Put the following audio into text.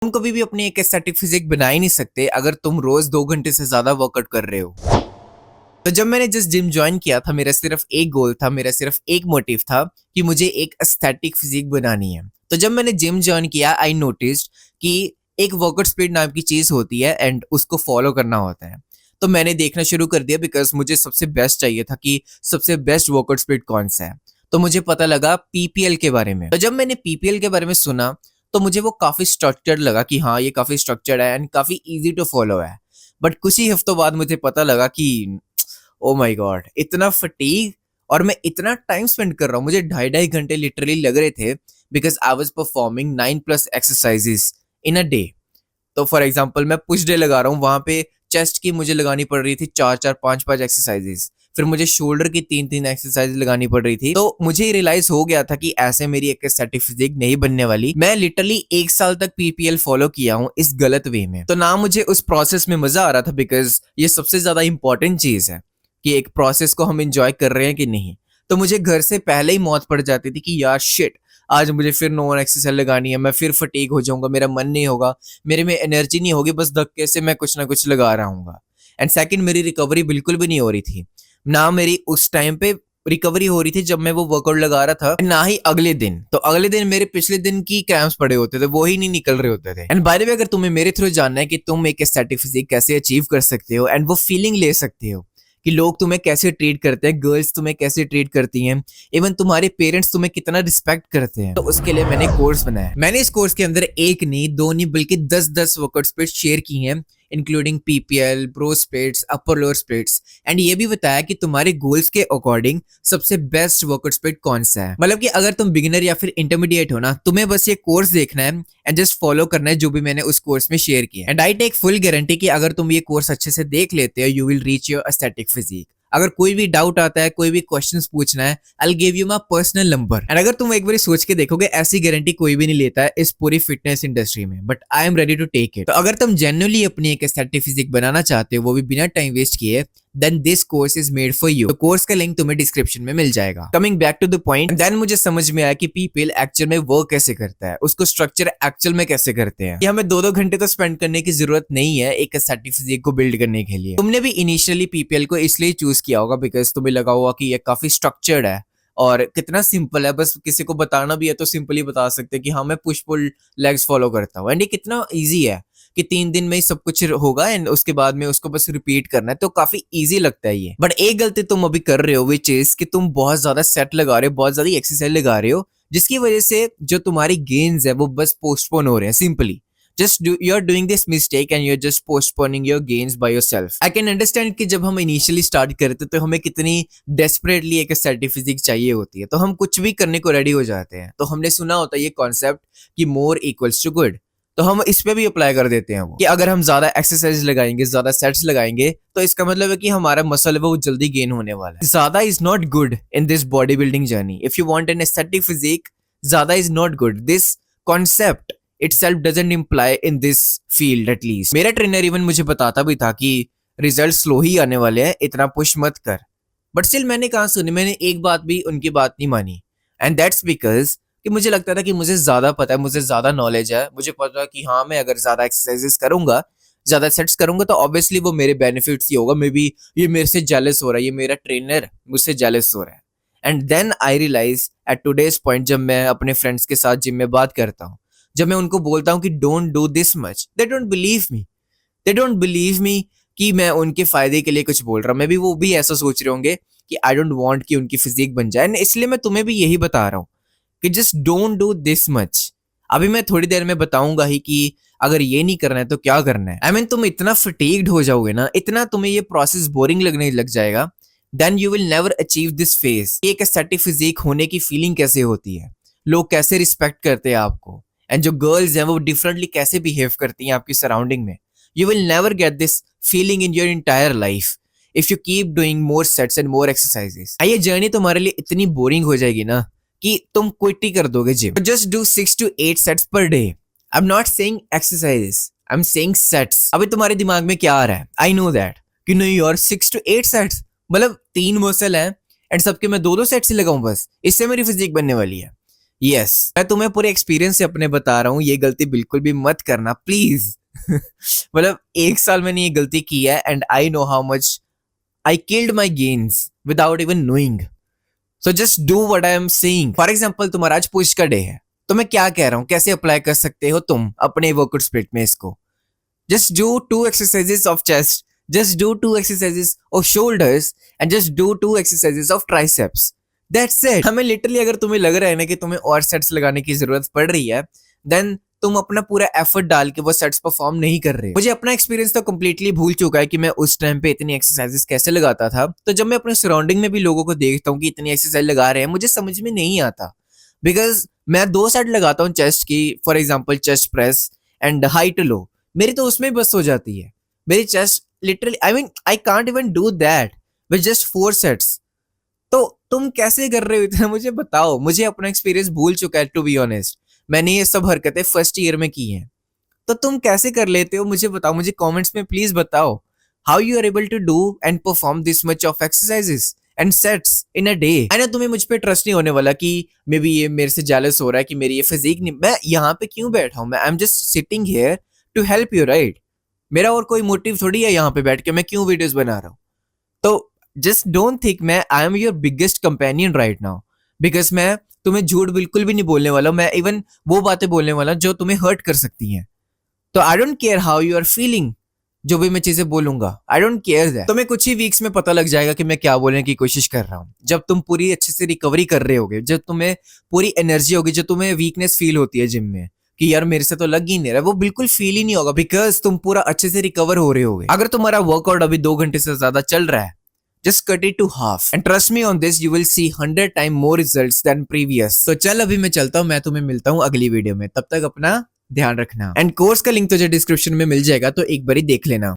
तुम कभी भी अपनी एक एस्थेटिक फिजिक बना ही नहीं सकते अगर तुम रोज 2 घंटे से ज्यादा वर्कआउट कर रहे हो। तो जब मैंने जिस जिम ज्वाइन किया था, मेरा सिर्फ एक गोल था, मेरा सिर्फ एक मोटिव था कि मुझे एक एस्थेटिक फिजिक बनानी है। तो जब मैंने जिम ज्वाइन किया, आई नोटिस्ड कि एक वर्कआउट स्पीड नाम की चीज होती है एंड उसको फॉलो करना होता है। तो मैंने देखना शुरू कर दिया बिकॉज मुझे सबसे बेस्ट चाहिए था कि सबसे बेस्ट वर्कआउट स्पीड कौन सा है। तो मुझे पता लगा पीपीएल के बारे में। तो जब मैंने पीपीएल के बारे में सुना तो मुझे वो काफी स्ट्रक्चर्ड लगा कि हाँ, ये काफी स्ट्रक्चर्ड है एंड काफी इजी टू फॉलो है। बट कुछ ही हफ्तों बाद मुझे पता लगा कि ओ माय गॉड, इतना फटीग और मैं इतना टाइम स्पेंड कर रहा हूँ। मुझे 2.5 घंटे लिटरली लग रहे थे because I was performing 9+ exercises in a day. तो फॉर एग्जांपल मैं पुश डे लगा रहा हूँ, वहां पे चेस्ट की मुझे लगानी पड़ रही थी 4-4 5-5 एक्सरसाइजेस। फिर मुझे शोल्डर की 3-3 एक्सरसाइज लगानी पड़ रही थी। तो मुझे रियलाइज हो गया था कि ऐसे मेरी एक एस्थेटिक फिजिक नहीं बनने वाली। मैं लिटरली 1 साल तक पीपीएल फॉलो किया हूँ इस गलत वे में। तो ना मुझे उस प्रोसेस में मजा आ रहा था बिकॉज ये सबसे ज्यादा इंपॉर्टेंट चीज है कि एक प्रोसेस को हम इंजॉय कर रहे हैं कि नहीं। तो मुझे घर से पहले ही मौत पड़ जाती थी कि यार शिट, आज मुझे फिर नो एक्सरसाइज लगानी है, मैं फिर फटीग हो जाऊंगा, मेरा मन नहीं होगा, मेरे में एनर्जी नहीं होगी, बस धक्के से मैं कुछ ना कुछ लगा रहा हूँ। एंड सेकंड, मेरी रिकवरी बिल्कुल भी नहीं हो रही थी। ना मेरी उस टाइम पे रिकवरी हो रही थी जब मैं वो वर्कआउट लगा रहा था, ना ही अगले दिन। तो अगले दिन मेरे पिछले दिन की क्रैम्प्स पड़े होते थे, वो ही नहीं निकल रहे होते थे। एंड बाय द वे, अगर तुम्हें मेरे थ्रू जानना है कि तुम एक एस्थेटिक फिजिक कैसे अचीव कर सकते हो एंड वो फीलिंग ले सकते हो कि लोग तुम्हें कैसे ट्रीट करते हैं, गर्ल्स तुम्हें कैसे ट्रीट करती हैं, इवन तुम्हारे पेरेंट्स तुम्हें कितना रिस्पेक्ट करते हैं, तो उसके लिए मैंने कोर्स बनाया। मैंने इस कोर्स के अंदर एक नहीं, दो नहीं, बल्कि 10-10 वर्कआउट स्प्लिट्स शेयर की हैं, including PPL, bro splits, upper lower splits. And ये भी बताया कि तुम्हारे गोल्स के अकॉर्डिंग सबसे बेस्ट वर्कआउट स्प्लिट कौन सा है। मतलब कि अगर तुम बिगिनर या फिर इंटरमीडिएट हो ना, तुम्हें बस ये कोर्स देखना है एंड जस्ट फॉलो करना है जो भी मैंने उस कोर्स में शेयर किया। And I take full guarantee कि अगर तुम ये कोर्स अच्छे से देख लेते हो, you will reach your aesthetic physique. अगर कोई भी डाउट आता है, कोई भी क्वेश्चंस पूछना है, I give you my personal number. And अगर तुम एक बार सोच के देखोगे, ऐसी गारंटी कोई भी नहीं लेता है इस पूरी फिटनेस इंडस्ट्री में, but I am ready to take it. तो अगर तुम जेन्युइनली अपनी एक एस्थेटिक फिजिक बनाना चाहते हो, वो भी बिना टाइम वेस्ट किए, then this course is made for you. तो कोर्स का लिंक तुम्हें डिस्क्रिप्शन में मिल जाएगा। Coming back to the point, then मुझे समझ में आया कि पीपल एक्चुअल में वर्क कैसे करता है, उसको स्ट्रक्चर एक्चुअल में कैसे करते हैं। कि हमें 2-2 घंटे तो स्पेंड करने की जरूरत नहीं है एक एस्थेटिक फिजिक को बिल्ड करने के लिए। तुमने भी इनिशियली पीपीएल को इसलिए चूज किया होगा बिकॉज तुम्हें लगा होगा कि ये काफी स्ट्रक्चर्ड है और कितना सिंपल है, बस किसी को बताना भी है तो सिंपली बता सकते हैं कि हाँ, मैं पुश पुल लेग्स फॉलो करता हूँ एंड ये कितना ईजी है कि 3 दिन में ही सब कुछ होगा एंड उसके बाद में उसको बस रिपीट करना है। तो काफी इजी लगता है ये। बट एक गलती तुम अभी कर रहे हो, विच इज कि तुम बहुत ज्यादा सेट लगा रहे हो, बहुत ज्यादा एक्सरसाइज लगा रहे हो, जिसकी वजह से जो तुम्हारी गेन्स है वो बस पोस्टपोन हो रहे हैं। Simply you're doing this mistake and you're just postponing your gains by yourself. I can understand कि जब हम इनिशियली स्टार्ट करते तो हमें कितनी डेस्परेटली एक एस्थेटिक फिजिक चाहिए होती है, तो हम कुछ भी करने को रेडी हो जाते हैं। तो हमने सुना होता है ये कॉन्सेप्ट कि मोर इक्वल्स टू गुड, तो हम इस पे भी अप्लाई कर देते हैं वो कि अगर हम ज्यादा एक्सरसाइज लगाएंगे, ज्यादा सेट्स लगाएंगे, तो इसका मतलब है कि हमारा मसल है वो जल्दी गेन होने वाला है। ज्यादा is not good in this body building journey. If you want an aesthetic physique, ज्यादा is not good. This concept itself doesn't imply in this field at least. मेरा ट्रेनर इवन मुझे बताता भी था कि रिजल्ट स्लो ही आने वाले हैं, इतना पुश मत कर। बट स्टिल मैंने कहा सुनी, मैंने एक बात भी उनकी बात नहीं मानी। एंड दैट्स बिकॉज कि मुझे लगता था कि मुझे ज्यादा पता है, मुझे ज्यादा नॉलेज है, मुझे पता है कि हाँ, मैं अगर ज्यादा एक्सरसाइजेस करूंगा, ज्यादा सेट्स करूंगा, तो ऑब्वियसली वो मेरे बेनिफिट्स ही होगा। मे बी ये मेरे से जेलस हो रहा है, ये मेरा ट्रेनर मुझसे जेलस हो रहा है। And then I realise at today's point, जब मैं अपने फ्रेंड्स के साथ जिम में बात करता हूँ, जब मैं उनको बोलता हूँ कि don't do this much, they don't believe me. They don't believe me कि मैं उनके फायदे के लिए कुछ बोल रहा हूँ। मे बी वो भी ऐसा सोच रहे होंगे कि आई डोंट वांट कि उनकी फिजिक बन जाए, इसलिए मैं तुम्हें भी यही बता रहा हूँ कि just don't do this much. अभी मैं थोड़ी देर में बताऊंगा ही कि अगर ये नहीं करना है तो क्या करना है। आई मीन तुम इतना फटीग्ड हो जाओगे ना, इतना तुम्हें ये प्रोसेस बोरिंग लगने लग जाएगा, then you will never achieve this phase. एक एस्थेटिक फिजिक होने की फीलिंग कैसे होती है, लोग कैसे रिस्पेक्ट करते हैं आपको, एंड जो गर्ल्स हैं वो डिफरेंटली कैसे बिहेव करती हैं आपकी सराउंडिंग में। You will never get this feeling in your entire life if you keep doing more sets and more exercises. ये जर्नी तुम्हारे लिए इतनी बोरिंग हो जाएगी ना कि तुम क्विट ही कर दोगे gym. Just do 6 to 8 sets per day. I am not saying exercises, I am saying sets. अभी तुम्हारे दिमाग में क्या आ रहा है? आई नो दैट कि नहीं यार, 6 to 8 सेट्स मतलब 3 मसल है एंड सबके मैं 2-2 सेट्स ही लगाऊं, बस इससे मेरी फिजिक बनने वाली है। यस मैं तुम्हें पूरे एक्सपीरियंस से अपने बता रहा हूँ, ये गलती बिल्कुल भी मत करना प्लीज। मतलब 1 साल मैंने ये गलती की है and I know how much I killed my gains without even knowing. So just do what I am saying. For example तुम्हारा आज पुश का डे है, तो मैं क्या कह रहा हूँ, कैसे अप्लाई कर सकते हो तुम अपने वर्कआउट स्प्लिट में इसको। Just do 2 exercises of chest, just do 2 exercises off shoulders and just do 2 exercises of triceps. That's it. हमें लिटरली अगर तुम्हें लग रहा है ना कि तुम्हें और सेट्स लगाने की जरूरत पड़ रही है, देन तुम अपना पूरा एफर्ट डाल के वो सेट्स परफॉर्म नहीं कर रहे। मुझे अपना एक्सपीरियंस तो कंप्लीटली भूल चुका है कि मैं उस टाइम पे इतनी एक्सरसाइजेस कैसे लगाता था। तो जब मैं अपने सराउंडिंग में भी लोगों को देखता हूँ कि इतनी एक्सरसाइज लगा रहे हैं, मुझे समझ में नहीं आता। बिकॉज मैं 2 सेट लगाता हूँ चेस्ट की, for example chest press and high to low, मेरी तो उसमें बस हो जाती है। मेरी chest literally I can't even do that with just 4 sets. तो तुम कैसे कर रहे हो इतना, मुझे बताओ। मुझे अपना एक्सपीरियंस भूल चुका है टू बी ऑनेस्ट। मैंने ये सब हरकतें फर्स्ट ईयर में की हैं। तो तुम कैसे कर लेते हो मुझे बताओ, मुझे कमेंट्स में प्लीज बताओ how you are able to do and perform this much of exercises and sets in a day. I know तुम्हें मुझ पे ट्रस्ट नहीं होने वाला कि मे बी ये मेरे से जेलस हो रहा है कि मेरी ये फिजिक नहीं। मैं यहाँ पे क्यों बैठा हूँ, मैं I am just sitting here to help you, right. मेरा और कोई मोटिव थोड़ी है यहाँ पे बैठ के मैं क्यों वीडियोस बना रहा हूँ। तो जस्ट डोंट थिंक मैं I am your biggest companion right now, because मैं तुम्हें झूठ बिल्कुल भी नहीं बोलने वाला। मैं इवन वो बातें बोलने वाला जो तुम्हें हर्ट कर सकती हैं। तो I don't care how you are feeling, जो भी मैं चीजें बोलूंगा आई डोंट केयर दैट। तुम्हें कुछ ही वीक्स में पता लग जाएगा कि मैं क्या बोलने की कोशिश कर रहा हूँ। जब तुम पूरी अच्छे से रिकवरी कर रहे होगे, जब तुम्हें पूरी एनर्जी होगी, जो तुम्हें वीकनेस फील होती है जिम में कि यार मेरे से तो लग ही नहीं रहा, वो बिल्कुल फील ही नहीं होगा बिकॉज तुम पूरा अच्छे से रिकवर हो रहे होगे। अगर तुम्हारा वर्कआउट अभी 2 घंटे से ज्यादा चल रहा है, just cut it to half and trust me on this, you will see 100 times more results than previous। तो चल अभी मैं चलता हूँ, मैं तुम्हें मिलता हूँ अगली वीडियो में। तब तक अपना ध्यान रखना एंड कोर्स का लिंक तुझे डिस्क्रिप्शन में मिल जाएगा, तो एक बारी देख लेना।